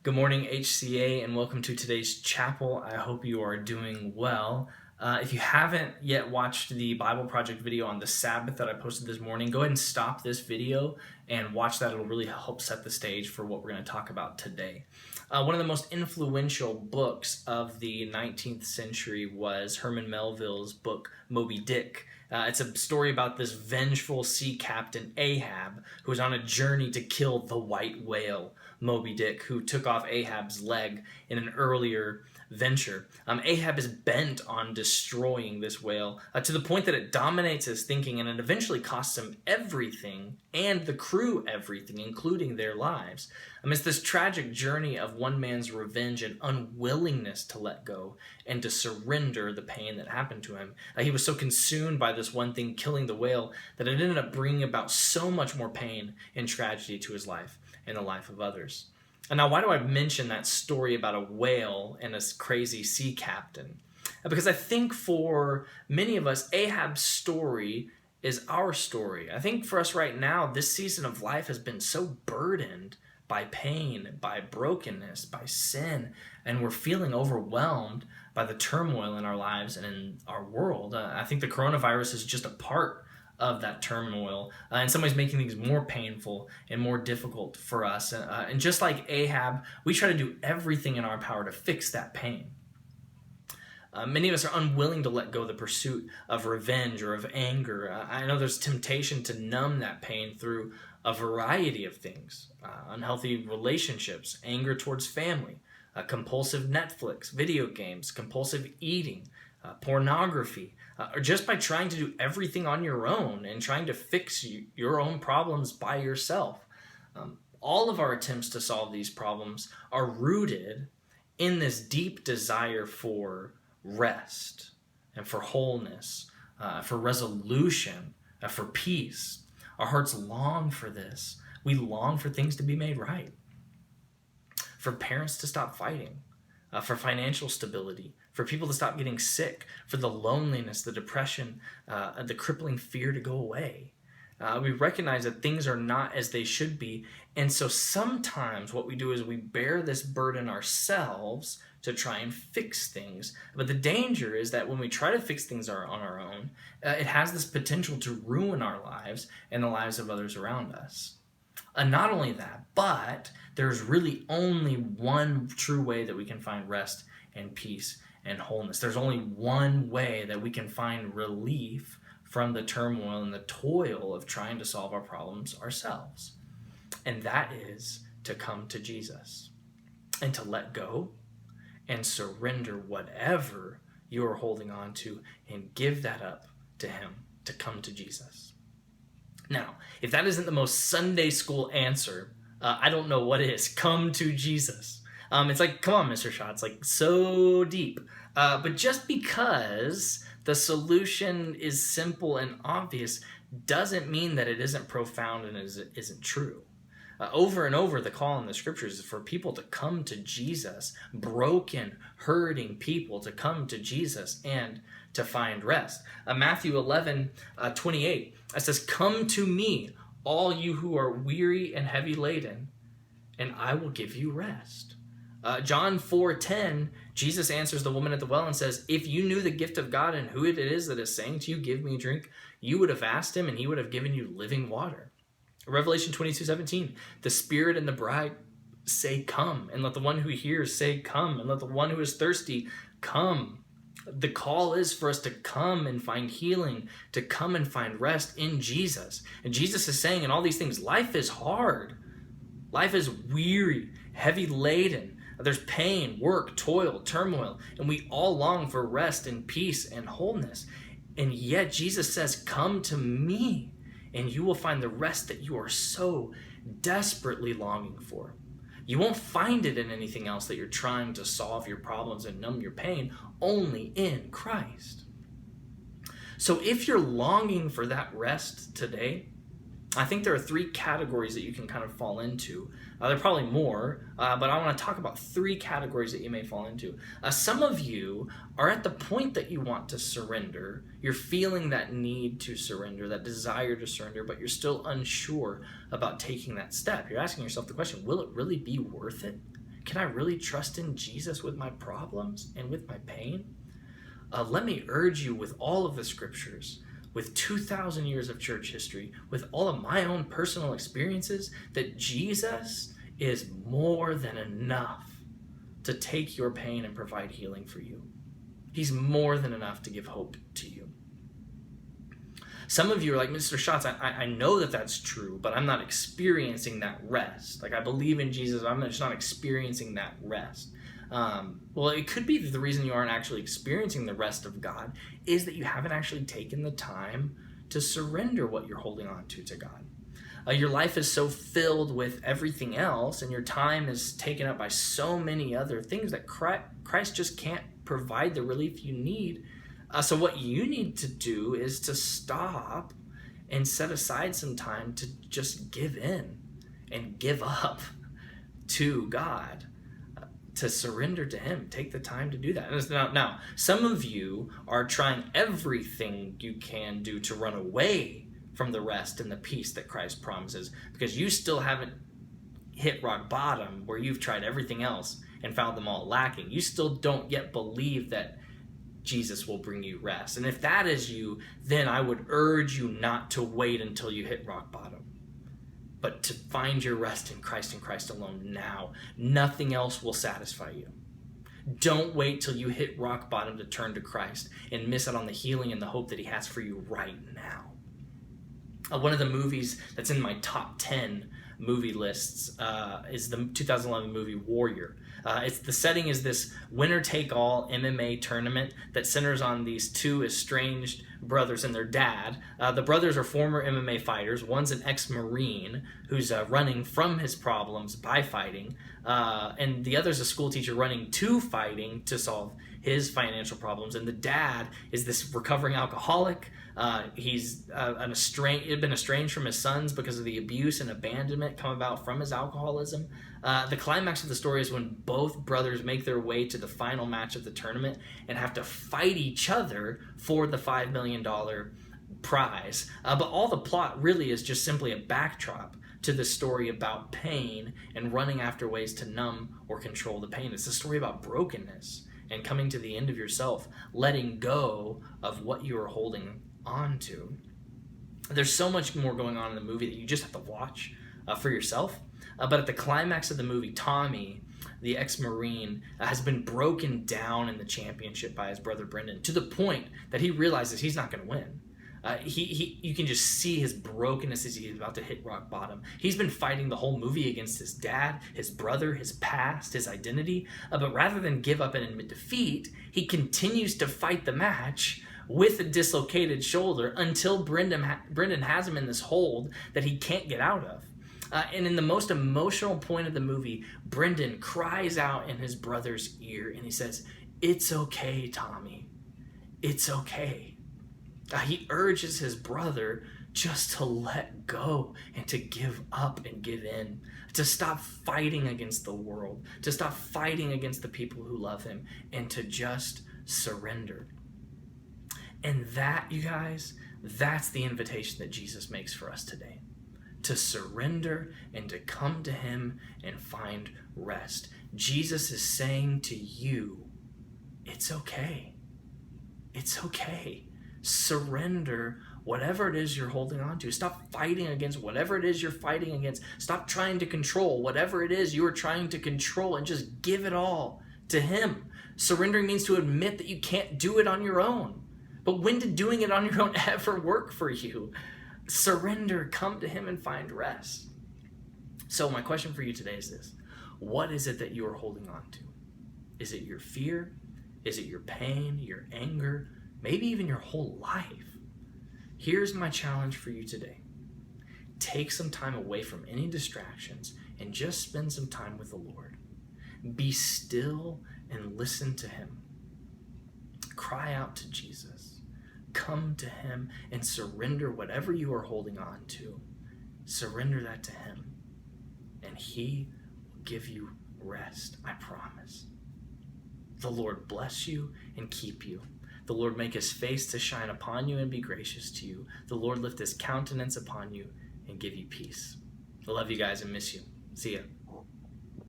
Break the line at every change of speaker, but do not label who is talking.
Good morning, HCA, and welcome to today's chapel. I hope you are doing well. If you haven't yet watched the Bible Project video on the Sabbath that I posted this morning, go ahead and stop this video and watch that. It'll really help set the stage for what we're going to talk about today. One of the most influential books of the 19th century was Herman Melville's book, Moby Dick. It's a story about this vengeful sea captain, Ahab, who was on a journey to kill the white whale, Moby Dick, who took off Ahab's leg in an earlier venture. Ahab is bent on destroying this whale to the point that it dominates his thinking, and it eventually costs him everything and the crew everything, including their lives. It's this tragic journey of one man's revenge and unwillingness to let go and to surrender the pain that happened to him. He was so consumed by this one thing, killing the whale, that it ended up bringing about so much more pain and tragedy to his life and the life of others. And now, why do I mention that story about a whale and a crazy sea captain? Because I think for many of us, Ahab's story is our story. I think for us right now, this season of life has been so burdened by pain, by brokenness, by sin, and we're feeling overwhelmed by the turmoil in our lives and in our world. I think the coronavirus is just a part of that turmoil, in some ways making things more painful and more difficult for us. And just like Ahab, we try to do everything in our power to fix that pain. Many of us are unwilling to let go of the pursuit of revenge or of anger. I know there's temptation to numb that pain through a variety of things. Unhealthy relationships, anger towards family, compulsive Netflix, video games, compulsive eating, pornography, or just by trying to do everything on your own and trying to fix your own problems by yourself. All of our attempts to solve these problems are rooted in this deep desire for rest and for wholeness, for resolution, for peace. Our hearts long for this. We long for things to be made right, for parents to stop fighting, for financial stability, for people to stop getting sick, for the loneliness, the depression, the crippling fear to go away. We recognize that things are not as they should be, and so sometimes what we do is we bear this burden ourselves to try and fix things. But the danger is that when we try to fix things on our own, it has this potential to ruin our lives and the lives of others around us. Not only that, but there's really only one true way that we can find rest and peace and wholeness. There's only one way that we can find relief from the turmoil and the toil of trying to solve our problems ourselves. And that is to come to Jesus and to let go and surrender whatever you're holding on to and give that up to Him, to come to Jesus. Now, if that isn't the most Sunday school answer, I don't know what is. Come to Jesus. It's like, come on, Mr. Shaw. It's like so deep. But just because the solution is simple and obvious doesn't mean that it isn't profound and isn't true. Over and over, the call in the scriptures is for people to come to Jesus, broken, hurting people to come to Jesus and to find rest. Matthew 11:28, it says, "Come to me, all you who are weary and heavy laden, and I will give you rest." John 4:10, Jesus answers the woman at the well and says, "If you knew the gift of God and who it is that is saying to you, 'Give me a drink,' you would have asked him and he would have given you living water." Revelation 22:17, "The Spirit and the bride say, 'Come,' and let the one who hears say, 'Come,' and let the one who is thirsty come." The call is for us to come and find healing, to come and find rest in Jesus. And Jesus is saying in all these things, life is hard. Life is weary, heavy laden. There's pain, work, toil, turmoil, and we all long for rest and peace and wholeness. And yet Jesus says, "Come to me, and you will find the rest that you are so desperately longing for." You won't find it in anything else that you're trying to solve your problems and numb your pain, only in Christ. So if you're longing for that rest today, I think there are three categories that you can kind of fall into. There are probably more, but I want to talk about three categories that you may fall into. Some of you are at the point that you want to surrender. You're feeling that need to surrender, that desire to surrender, but you're still unsure about taking that step. You're asking yourself the question, will it really be worth it? Can I really trust in Jesus with my problems and with my pain? Let me urge you with all of the scriptures, with 2,000 years of church history, with all of my own personal experiences, that Jesus is more than enough to take your pain and provide healing for you. He's more than enough to give hope to you. Some of you are like, Mr. Schatz, I know that that's true, but I'm not experiencing that rest. Like, I believe in Jesus, I'm just not experiencing that rest. Well, it could be that the reason you aren't actually experiencing the rest of God is that you haven't actually taken the time to surrender what you're holding on to God. Your life is so filled with everything else, and your time is taken up by so many other things that Christ just can't provide the relief you need. So what you need to do is to stop and set aside some time to just give in and give up to God, to surrender to Him. Take the time to do that. Now, some of you are trying everything you can do to run away from the rest and the peace that Christ promises, because you still haven't hit rock bottom where you've tried everything else and found them all lacking. You still don't yet believe that Jesus will bring you rest. And if that is you, then I would urge you not to wait until you hit rock bottom, but to find your rest in Christ and Christ alone now. Nothing else will satisfy you. Don't wait till you hit rock bottom to turn to Christ and miss out on the healing and the hope that He has for you right now. One of the movies that's in my top 10 movie lists is the 2011 movie Warrior. The setting is this winner-take-all MMA tournament that centers on these two estranged brothers and their dad. The brothers are former MMA fighters. One's an ex-Marine who's running from his problems by fighting, and the other's a school teacher running to fighting to solve his financial problems. And the dad is this recovering alcoholic. He's been estranged from his sons because of the abuse and abandonment come about from his alcoholism. The climax of the story is when both brothers make their way to the final match of the tournament and have to fight each other for the $5 million prize. But all the plot really is just simply a backdrop to the story about pain and running after ways to numb or control the pain. It's a story about brokenness and coming to the end of yourself, letting go of what you are holding on to. There's so much more going on in the movie that you just have to watch for yourself. But at the climax of the movie, Tommy, the ex-Marine, has been broken down in the championship by his brother Brendan to the point that he realizes he's not going to win. You can just see his brokenness as he's about to hit rock bottom. He's been fighting the whole movie against his dad, his brother, his past, his identity. But rather than give up and admit defeat, he continues to fight the match with a dislocated shoulder until Brendan has him in this hold that he can't get out of. And in the most emotional point of the movie, Brendan cries out in his brother's ear and he says, "It's okay, Tommy. It's okay." He urges his brother just to let go and to give up and give in, to stop fighting against the world, to stop fighting against the people who love him, and to just surrender. And that, you guys, that's the invitation that Jesus makes for us today. To surrender and to come to Him and find rest. Jesus is saying to you, it's okay. It's okay. Surrender whatever it is you're holding on to. Stop fighting against whatever it is you're fighting against. Stop trying to control whatever it is you are trying to control and just give it all to Him. Surrendering means to admit that you can't do it on your own. But when did doing it on your own ever work for you? Surrender, come to Him and find rest. So my question for you today is this. What is it that you are holding on to? Is it your fear? Is it your pain, your anger, maybe even your whole life? Here's my challenge for you today. Take some time away from any distractions and just spend some time with the Lord. Be still and listen to Him. Cry out to Jesus. Come to Him and surrender whatever you are holding on to. Surrender that to Him, and He will give you rest, I promise. The Lord bless you and keep you. The Lord make His face to shine upon you and be gracious to you. The Lord lift His countenance upon you and give you peace. I love you guys and miss you. See ya.